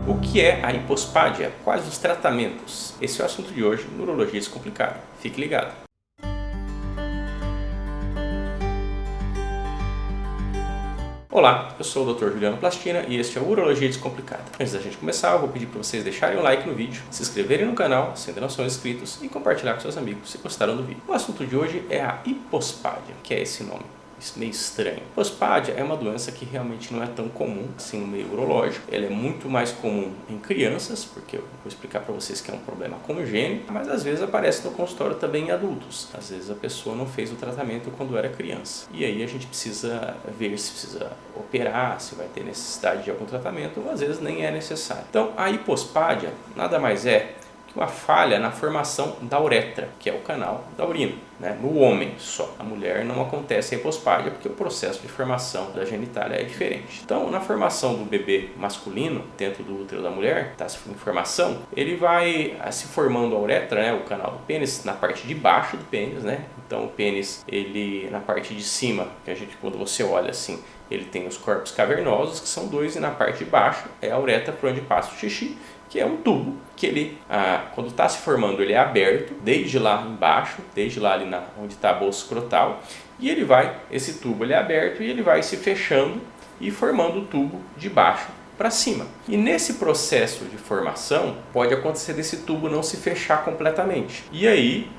O que é a hipospádia? Quais os tratamentos? Esse é o assunto de hoje no Urologia Descomplicado. Fique ligado! Olá, eu sou o Dr. Juliano Plastina e este é o Urologia Descomplicado. Antes da gente começar, eu vou pedir para vocês deixarem um like no vídeo, se inscreverem no canal se ainda não são inscritos e compartilhar com seus amigos se gostaram do vídeo. O assunto de hoje é a hipospádia, que é esse nome. Isso meio estranho. Hipospádia é uma doença que realmente não é tão comum assim no meio urológico. Ela é muito mais comum em crianças, porque eu vou explicar para vocês que é um problema congênito, mas às vezes aparece no consultório também em adultos. Às vezes a pessoa não fez o tratamento quando era criança. E aí a gente precisa ver se precisa operar, se vai ter necessidade de algum tratamento, ou às vezes nem é necessário. Então a hipospádia nada mais é uma falha na formação da uretra, que é o canal da urina, né? No homem só. A mulher não acontece a hipospádia porque o processo de formação da genitália é diferente. Então, na formação do bebê masculino, dentro do útero da mulher, está em formação, ele vai se formando a uretra, né? O canal do pênis, na parte de baixo do pênis, né? Então, o pênis, ele na parte de cima, que a gente, quando você olha assim, ele tem os corpos cavernosos, que são dois, e na parte de baixo é a uretra por onde passa o xixi, que é um tubo que ele, quando está se formando, ele é aberto, desde lá embaixo, desde lá ali onde está a bolsa escrotal, e esse tubo ele é aberto e ele vai se fechando e formando o tubo de baixo para cima. E nesse processo de formação, pode acontecer desse tubo não se fechar completamente. E aí,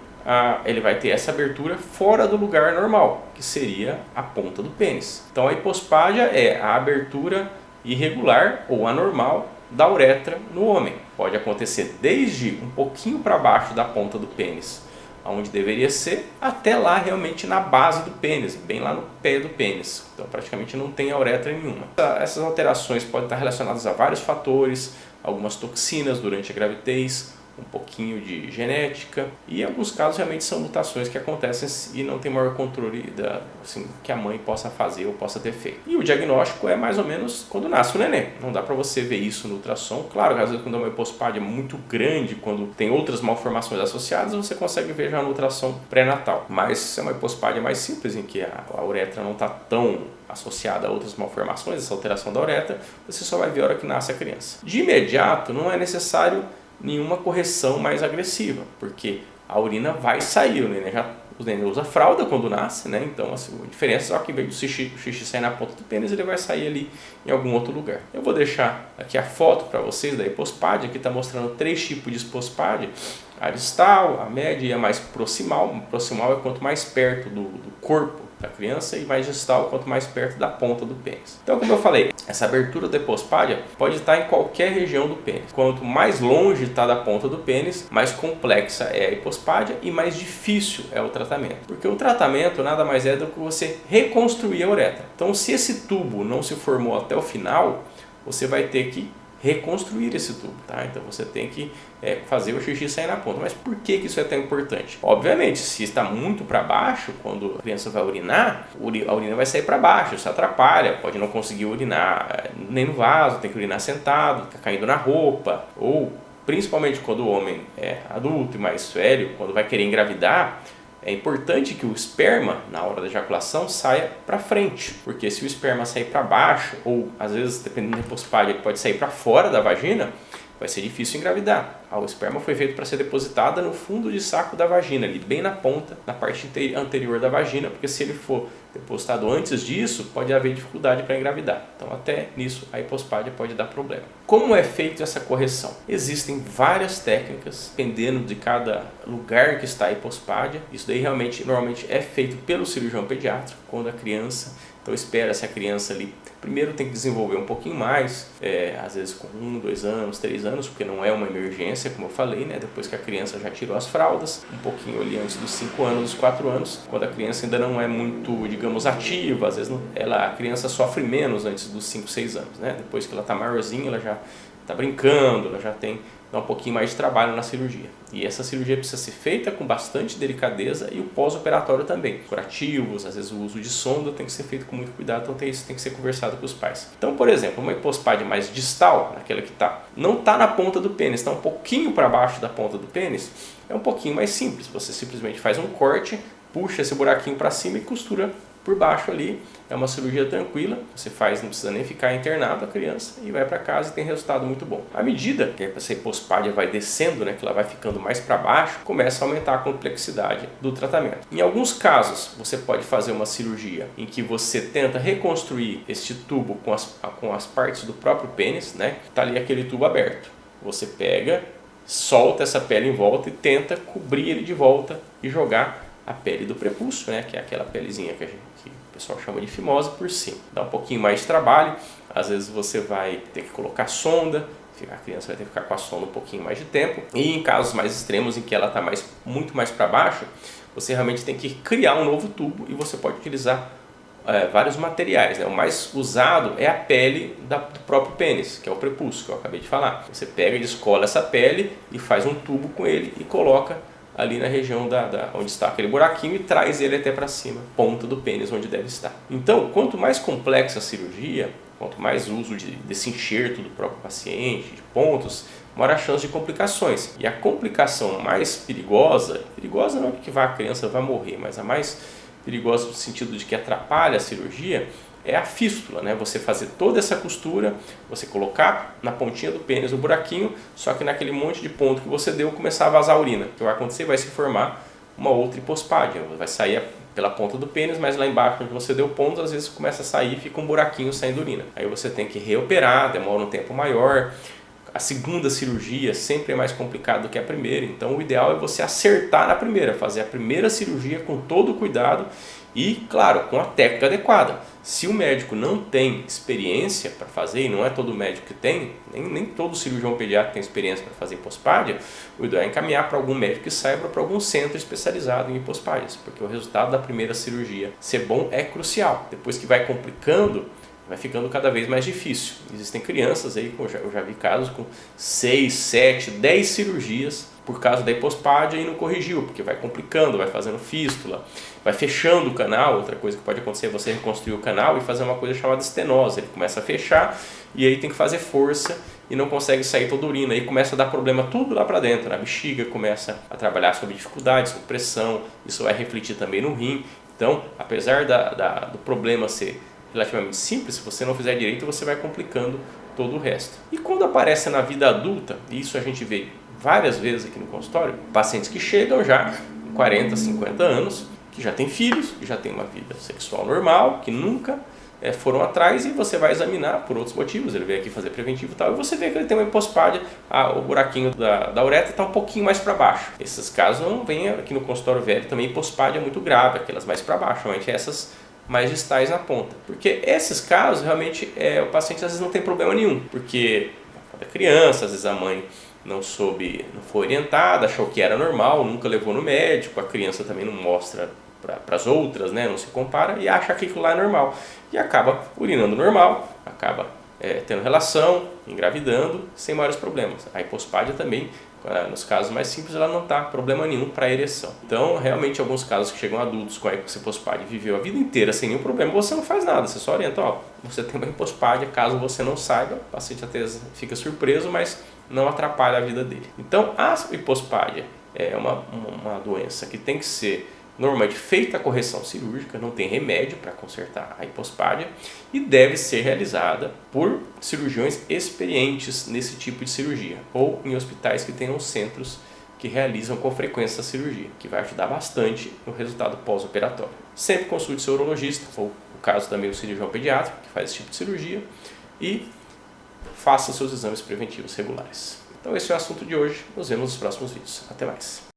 ele vai ter essa abertura fora do lugar normal, que seria a ponta do pênis. Então a hipospádia é a abertura irregular ou anormal da uretra no homem. Pode acontecer desde um pouquinho para baixo da ponta do pênis, onde deveria ser, até lá realmente na base do pênis, bem lá no pé do pênis. Então praticamente não tem a uretra nenhuma. Essas alterações podem estar relacionadas a vários fatores, algumas toxinas durante a gravidez, um pouquinho de genética, e em alguns casos realmente são mutações que acontecem e não tem maior controle que a mãe possa fazer ou possa ter feito. E o diagnóstico é mais ou menos quando nasce o neném. Não dá para você ver isso no ultrassom. Claro que às vezes quando é uma hipospádia muito grande, quando tem outras malformações associadas, você consegue ver já no ultrassom pré-natal. Mas se é uma hipospádia mais simples, em que a uretra não está tão associada a outras malformações, essa alteração da uretra, você só vai ver a hora que nasce a criança. De imediato não é necessário nenhuma correção mais agressiva, porque a urina vai sair, o neném usa fralda quando nasce, né? Então a diferença é que em vez do xixi sair na ponta do pênis, ele vai sair ali em algum outro lugar. Eu vou deixar aqui a foto para vocês da hipospádia, que está mostrando 3 tipos de hipospádia: a distal, a média e a mais proximal. Proximal é quanto mais perto do corpo da criança, e mais distal quanto mais perto da ponta do pênis. Então, como eu falei, essa abertura da hipospádia pode estar em qualquer região do pênis. Quanto mais longe está da ponta do pênis, mais complexa é a hipospádia e mais difícil é o tratamento. Porque o tratamento nada mais é do que você reconstruir a uretra. Então, se esse tubo não se formou até o final, você vai ter que reconstruir esse tubo, tá? Então você tem que fazer o xixi sair na ponta. Mas por que isso é tão importante? Obviamente, se está muito para baixo, quando a criança vai urinar, a urina vai sair para baixo, isso atrapalha, pode não conseguir urinar nem no vaso, tem que urinar sentado, fica caindo na roupa, ou principalmente quando o homem é adulto e mais velho, quando vai querer engravidar, é importante que o esperma, na hora da ejaculação, saia para frente, porque se o esperma sair para baixo, ou às vezes, dependendo da hipospádia, ele pode sair para fora da vagina, vai ser difícil engravidar. O esperma foi feito para ser depositada no fundo de saco da vagina, ali bem na ponta, na parte anterior da vagina, porque se ele for depositado antes disso, pode haver dificuldade para engravidar. Então até nisso a hipospádia pode dar problema. Como é feita essa correção? Existem várias técnicas, dependendo de cada lugar que está a hipospádia. Isso daí normalmente é feito pelo cirurgião pediátrico, quando a criança... Então espera-se a criança ali, primeiro tem que desenvolver um pouquinho mais, às vezes com 1, 2 anos, 3 anos, porque não é uma emergência, como eu falei, né? Depois que a criança já tirou as fraldas, um pouquinho ali antes dos 5 anos, dos 4 anos, quando a criança ainda não é muito, digamos, ativa, às vezes a criança sofre menos antes dos 5, 6 anos, né? Depois que ela está maiorzinha, ela já está brincando, ela já dá um pouquinho mais de trabalho na cirurgia. E essa cirurgia precisa ser feita com bastante delicadeza, e o pós-operatório também. Curativos, às vezes o uso de sonda tem que ser feito com muito cuidado, então isso tem que ser conversado com os pais. Então, por exemplo, uma hipospádia mais distal, aquela que não está na ponta do pênis, está um pouquinho para baixo da ponta do pênis, é um pouquinho mais simples. Você simplesmente faz um corte, puxa esse buraquinho para cima e costura por baixo ali, é uma cirurgia tranquila, você faz, não precisa nem ficar internado a criança e vai para casa e tem resultado muito bom. À medida que essa hipospádia vai descendo, né, que ela vai ficando mais para baixo, começa a aumentar a complexidade do tratamento. Em alguns casos, você pode fazer uma cirurgia em que você tenta reconstruir este tubo com as partes do próprio pênis, né? Tá ali aquele tubo aberto. Você pega, solta essa pele em volta e tenta cobrir ele de volta e jogar a pele do prepúcio, né? Que é aquela pelezinha que o pessoal chama de fimose, por cima. Dá um pouquinho mais de trabalho, às vezes você vai ter que colocar sonda, a criança vai ter que ficar com a sonda um pouquinho mais de tempo. E em casos mais extremos em que ela está muito mais para baixo, você realmente tem que criar um novo tubo e você pode utilizar vários materiais, né? O mais usado é a pele do próprio pênis, que é o prepúcio, que eu acabei de falar. Você pega e descola essa pele e faz um tubo com ele e coloca ali na região onde está aquele buraquinho e traz ele até para cima, ponta do pênis onde deve estar. Então, quanto mais complexa a cirurgia, quanto mais uso desse enxerto do próprio paciente, de pontos, maior a chance de complicações. E a complicação mais perigosa não é que a criança vai morrer, mas a mais perigosa no sentido de que atrapalha a cirurgia, é a fístula, né? Você fazer toda essa costura, você colocar na pontinha do pênis o buraquinho, só que naquele monte de ponto que você deu começar a vazar a urina. O que vai acontecer? Vai se formar uma outra hipospádia, vai sair pela ponta do pênis, mas lá embaixo onde você deu pontos, às vezes começa a sair e fica um buraquinho saindo urina. Aí você tem que reoperar, demora um tempo maior. A segunda cirurgia sempre é mais complicada do que a primeira, então o ideal é você acertar na primeira, fazer a primeira cirurgia com todo o cuidado e, claro, com a técnica adequada. Se o médico não tem experiência para fazer, e não é todo médico que tem, nem todo cirurgião pediatra tem experiência para fazer hipospádia, o ideal é encaminhar para algum médico que saiba, para algum centro especializado em hipospádias, porque o resultado da primeira cirurgia ser bom é crucial. Depois que vai complicando, vai ficando cada vez mais difícil. Existem crianças aí, eu já vi casos com 6, 7, 10 cirurgias por causa da hipospádia e não corrigiu, porque vai complicando, vai fazendo fístula, vai fechando o canal. Outra coisa que pode acontecer é você reconstruir o canal e fazer uma coisa chamada estenose. Ele começa a fechar e aí tem que fazer força e não consegue sair toda a urina. Aí começa a dar problema tudo lá para dentro, na bexiga, começa a trabalhar sob dificuldade, sob pressão, isso vai refletir também no rim. Então, apesar do problema ser relativamente simples, se você não fizer direito, você vai complicando todo o resto. E quando aparece na vida adulta, e isso a gente vê várias vezes aqui no consultório, pacientes que chegam já com 40, 50 anos, que já têm filhos, que já têm uma vida sexual normal, que nunca foram atrás, e você vai examinar por outros motivos, ele veio aqui fazer preventivo e tal, e você vê que ele tem uma hipospádia, o buraquinho da uretra está um pouquinho mais para baixo. Esses casos não vêm aqui no consultório velho também hipospádia muito grave, aquelas mais para baixo, normalmente essas mais distais na ponta. Porque esses casos, realmente, o paciente às vezes não tem problema nenhum, porque a criança, às vezes a mãe não foi orientada, achou que era normal, nunca levou no médico, a criança também não mostra para as outras, né, não se compara e acha que aquilo lá é normal. E acaba urinando normal, acaba tendo relação, engravidando, sem maiores problemas. A hipospádia também, nos casos mais simples, ela não dá problema nenhum para a ereção. Então, realmente, alguns casos que chegam adultos com a hipospádia e viveu a vida inteira sem nenhum problema, você não faz nada, você só orienta, você tem uma hipospádia, caso você não saiba, o paciente até fica surpreso, mas não atrapalha a vida dele. Então, a hipospádia é uma doença que tem que ser normalmente feita a correção cirúrgica, não tem remédio para consertar a hipospádia e deve ser realizada por cirurgiões experientes nesse tipo de cirurgia ou em hospitais que tenham centros que realizam com frequência a cirurgia, que vai ajudar bastante no resultado pós-operatório. Sempre consulte seu urologista ou, no caso também, o cirurgião pediátrico que faz esse tipo de cirurgia e faça seus exames preventivos regulares. Então esse é o assunto de hoje, nos vemos nos próximos vídeos. Até mais!